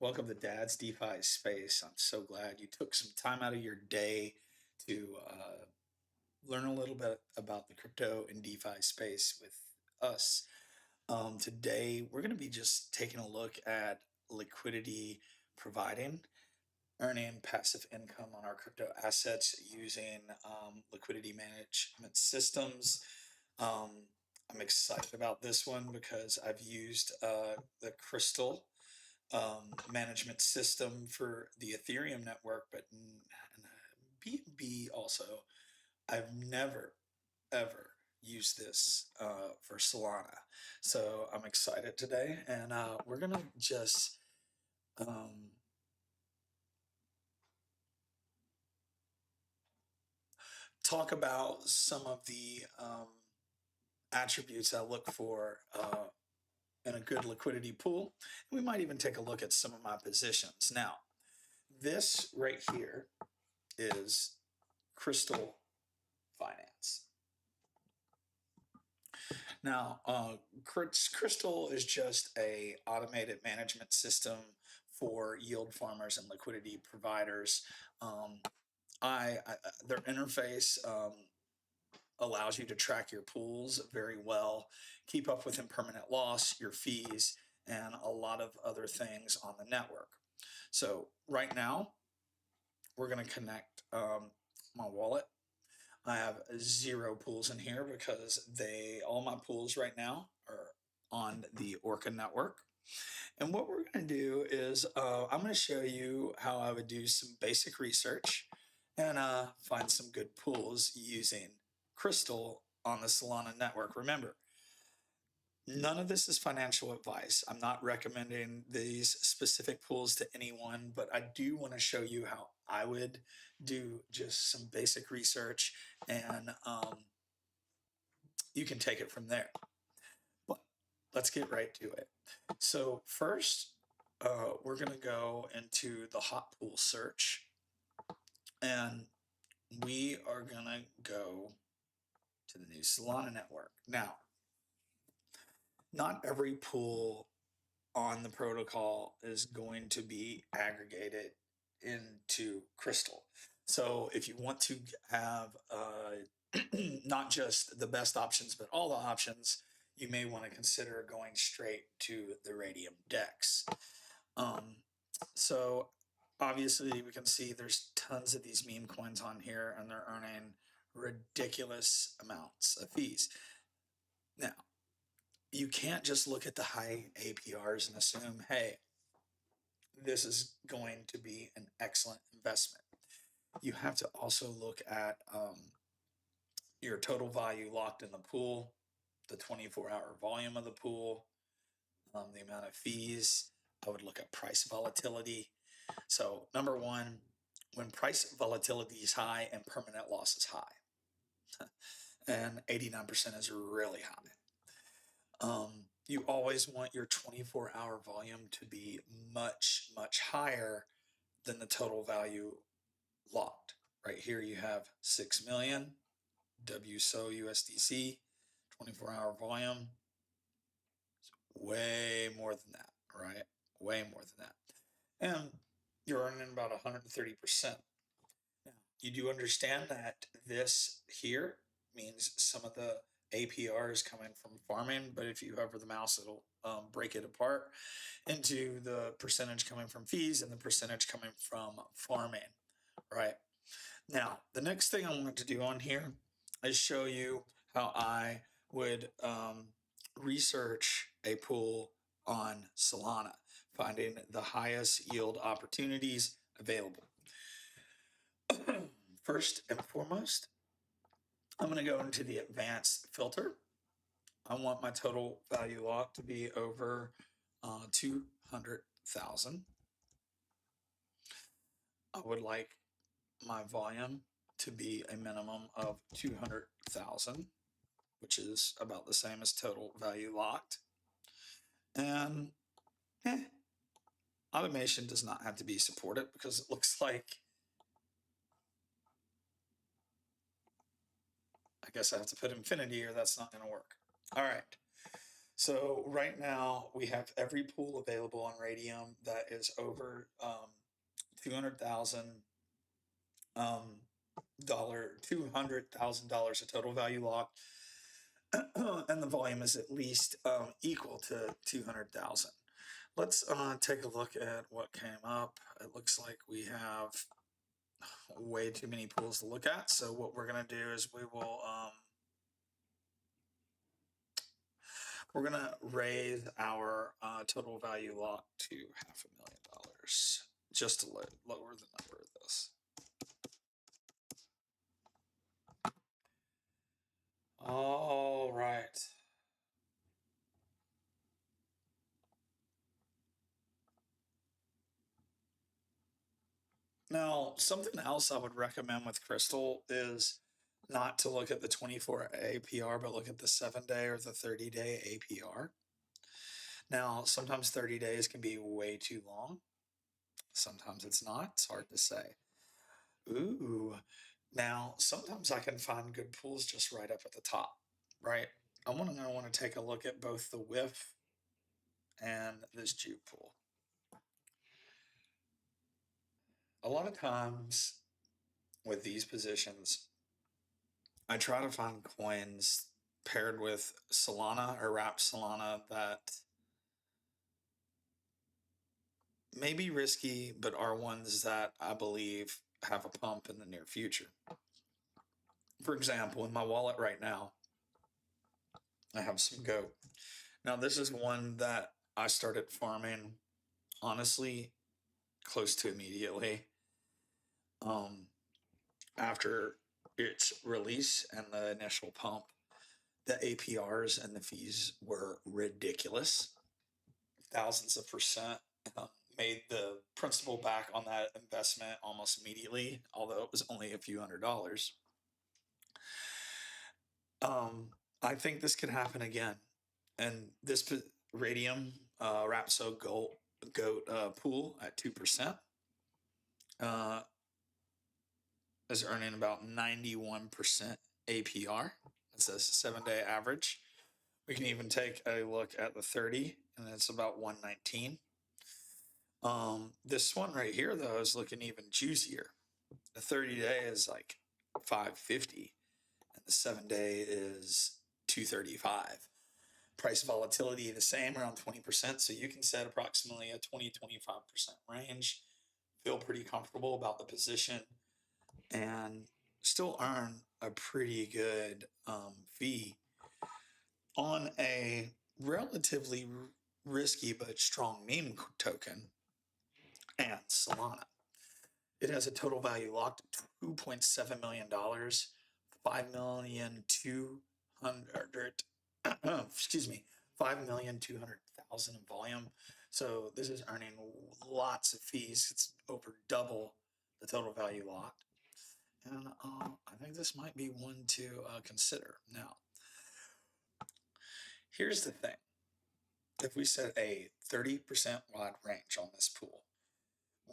Welcome to DADS DeFi SPACE. I'm so glad you took some time out of your day to learn a little bit about the crypto and DeFi space with us. Today, we're going to be just taking a look at liquidity providing, earning passive income on our crypto assets using liquidity management systems. Um, I'm excited about this one because I've used the Krystal management system for the Ethereum network, but BNB also. I've never ever used this for Solana, so I'm excited today, and we're gonna just talk about some of the attributes I look for in a good liquidity pool. We might even take a look at some of my positions. Now, this right here is Krystal Finance. Now, Krystal is just a automated management system for yield farmers and liquidity providers. Um, their interface allows you to track your pools very well, keep up with impermanent loss, your fees, and a lot of other things on the network. So right now, we're going to connect my wallet. I have 0 pools in here because all my pools right now are on the Orca network. And what we're going to do is I'm going to show you how I would do some basic research and find some good pools using Krystal on the Solana network. Remember, none of this is financial advice. I'm not recommending these specific pools to anyone, but I do want to show you how I would do just some basic research, and you can take it from there. But let's get right to it. So first, we're going to go into the hot pool search, and we are going to go to the new Solana network. Now, not every pool on the protocol is going to be aggregated into Krystal. So if you want to have not just the best options, but all the options, you may want to consider going straight to the Radium DEX. So obviously we can see there's tons of these meme coins on here, and they're earning ridiculous amounts of fees. Now, you can't just look at the high APRs and assume, hey, this is going to be an excellent investment. You have to also look at your total value locked in the pool, the 24-hour volume of the pool, the amount of fees. I would look at price volatility. So number one, when price volatility is high and permanent loss is high, and 89% is really high. You always want your 24-hour volume to be much, much higher than the total value locked. Right here you have 6 million WSO USDC, 24-hour volume. It's way more than that, right? Way more than that. And you're earning about 130%. Now, you do understand that this here means some of the APR is coming from farming, but if you hover the mouse, it'll break it apart into the percentage coming from fees and the percentage coming from farming, right? Now, the next thing I want to do on here is show you how I would research a pool on Solana, finding the highest yield opportunities available. First and foremost, I'm going to go into the advanced filter. I want my total value lock to be over 200,000. I would like my volume to be a minimum of 200,000, which is about the same as total value locked. And automation does not have to be supported because it looks like, I guess I have to put infinity or that's not going to work. All right. So right now we have every pool available on Radium that is over 200,000 um, $200,000 of total value locked, and the volume is at least equal to 200,000. Let's take a look at what came up. It looks like we have way too many pools to look at. So what we're going to do is we're going to raise our total value lock to $500,000 just to lower the number of this. All right. Now, something else I would recommend with Krystal is not to look at the 24 APR, but look at the 7-day or the 30-day APR. Now, sometimes 30 days can be way too long. Sometimes it's not. It's hard to say. Ooh. Now, sometimes I can find good pools just right up at the top, right? I want to take a look at both the WIF and this Juke pool. A lot of times with these positions, I try to find coins paired with Solana or wrapped Solana that may be risky, but are ones that I believe have a pump in the near future. For example, in my wallet right now, I have some GOAT. Now, this is one that I started farming, honestly, close to immediately after its release and the initial pump. The APRs and the fees were ridiculous. Thousands of percent. Made the principal back on that investment almost immediately, although it was only a few $100s. I think this could happen again. And this Radium Rapso GOAT pool at 2% is earning about 91% APR. That's a 7-day average. We can even take a look at the 30, and it's about 119. This one right here, though, is looking even juicier. The 30-day is like 550, and the 7-day is 235. Price volatility the same, around 20%. So you can set approximately a 20-25% range. Feel pretty comfortable about the position, and still earn a pretty good fee on a relatively risky but strong meme token and Solana. It has a total value locked at $2.7 million, 5,200,000, excuse me, 5,200,000 in volume. So this is earning lots of fees. It's over double the total value locked. And I think this might be one to consider. Now, here's the thing. If we set a 30% wide range on this pool,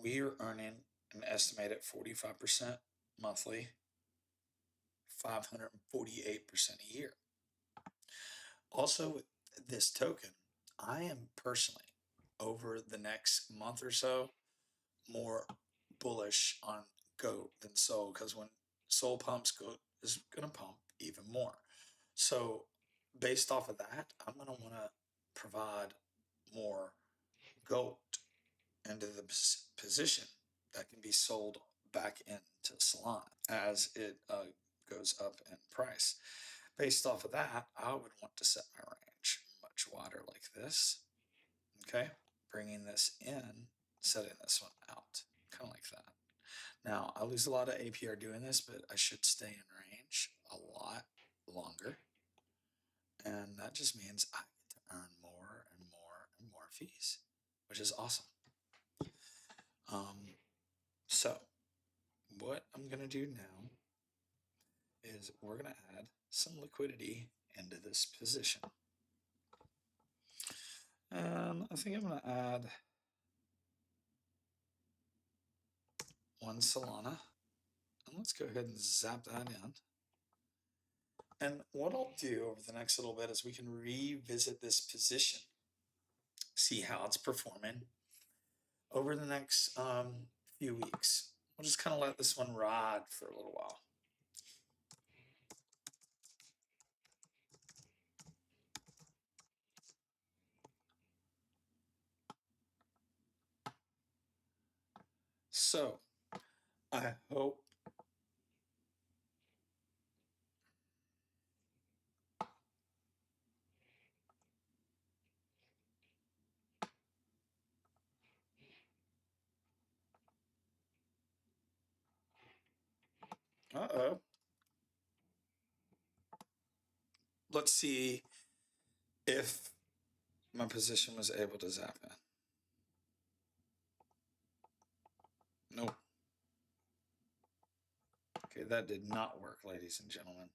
we are earning an estimated 45% monthly, 548% a year. Also, with this token, I am personally, over the next month or so, more bullish on GOAT than SOL, because when SOL pumps, GOAT is going to pump even more. So based off of that, I'm going to want to provide more GOAT into the position that can be sold back into Solana as it goes up in price. Based off of that, I would want to set my range much wider like this. Okay, bringing this in, setting this one out, kind of like that. Now, I lose a lot of APR doing this, but I should stay in range a lot longer. And that just means I get to earn more and more and more fees, which is awesome. So what I'm going to do now is we're going to add some liquidity into this position. And I think I'm going to add one Solana. And let's go ahead and zap that in. And what I'll do over the next little bit is we can revisit this position, see how it's performing over the next few weeks. We'll just kind of let this one ride for a little while. So I hope let's see if my position was able to zap in. Nope. Okay, that did not work, ladies and gentlemen.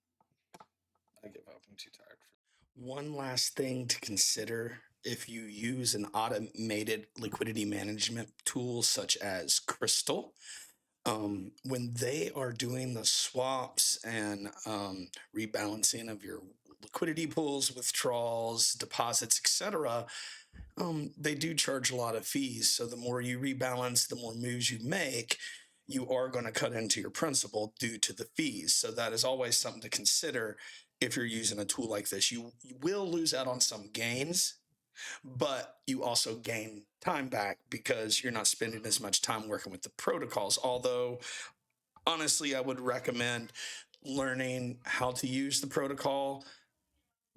I give up. I'm too tired. One last thing to consider if you use an automated liquidity management tool such as Krystal. When they are doing the swaps and rebalancing of your liquidity pools, withdrawals, deposits, etc., they do charge a lot of fees. So the more you rebalance, the more moves you make, you are going to cut into your principal due to the fees. So that is always something to consider if you're using a tool like this. You will lose out on some gains, but you also gain time back because you're not spending as much time working with the protocols. Although, honestly, I would recommend learning how to use the protocol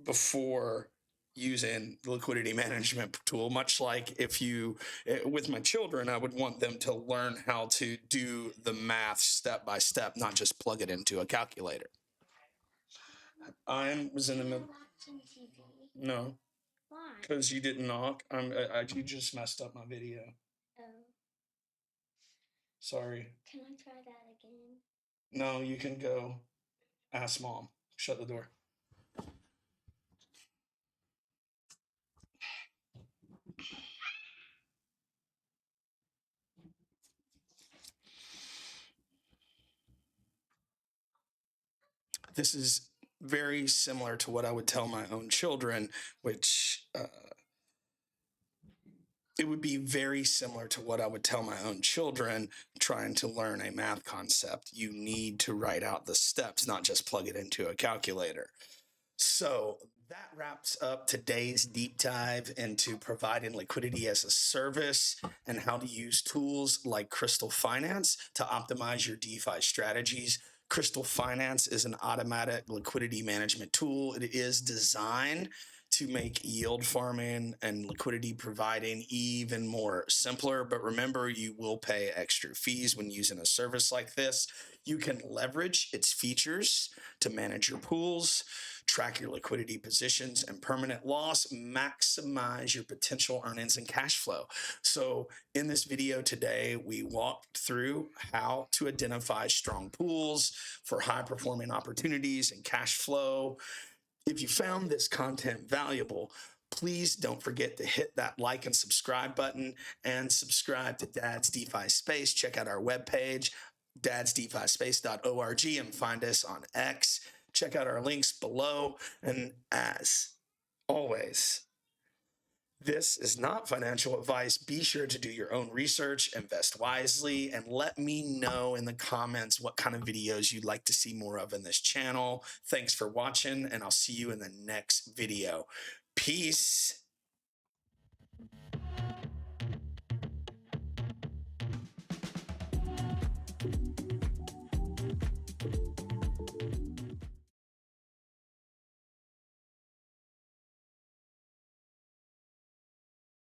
before using the liquidity management tool. Much like if you, with my children, I would want them to learn how to do the math step by step, not just plug it into a calculator. I was in the middle. No. Why? Because you didn't knock. You just messed up my video. Oh. Sorry. Can I try that again? No, you can go ask mom. Shut the door. This is very similar to what I would tell my own children, which it would be very similar to what I would tell my own children trying to learn a math concept. You need to write out the steps, not just plug it into a calculator. So that wraps up today's deep dive into providing liquidity as a service and how to use tools like Krystal Finance to optimize your DeFi strategies. Krystal Finance is an automatic liquidity management tool. It is designed to make yield farming and liquidity providing even more simpler. But remember, you will pay extra fees when using a service like this. You can leverage its features to manage your pools, track your liquidity positions and permanent loss, maximize your potential earnings and cash flow. So in this video today, we walked through how to identify strong pools for high performing opportunities and cash flow. If you found this content valuable, please don't forget to hit that like and subscribe button and subscribe to DADS DeFi Space. Check out our webpage, dadsdefispace.org, and find us on X. Check out our links below. And as always, this is not financial advice. Be sure to do your own research, invest wisely, and let me know in the comments what kind of videos you'd like to see more of in this channel. Thanks for watching, and I'll see you in the next video. Peace.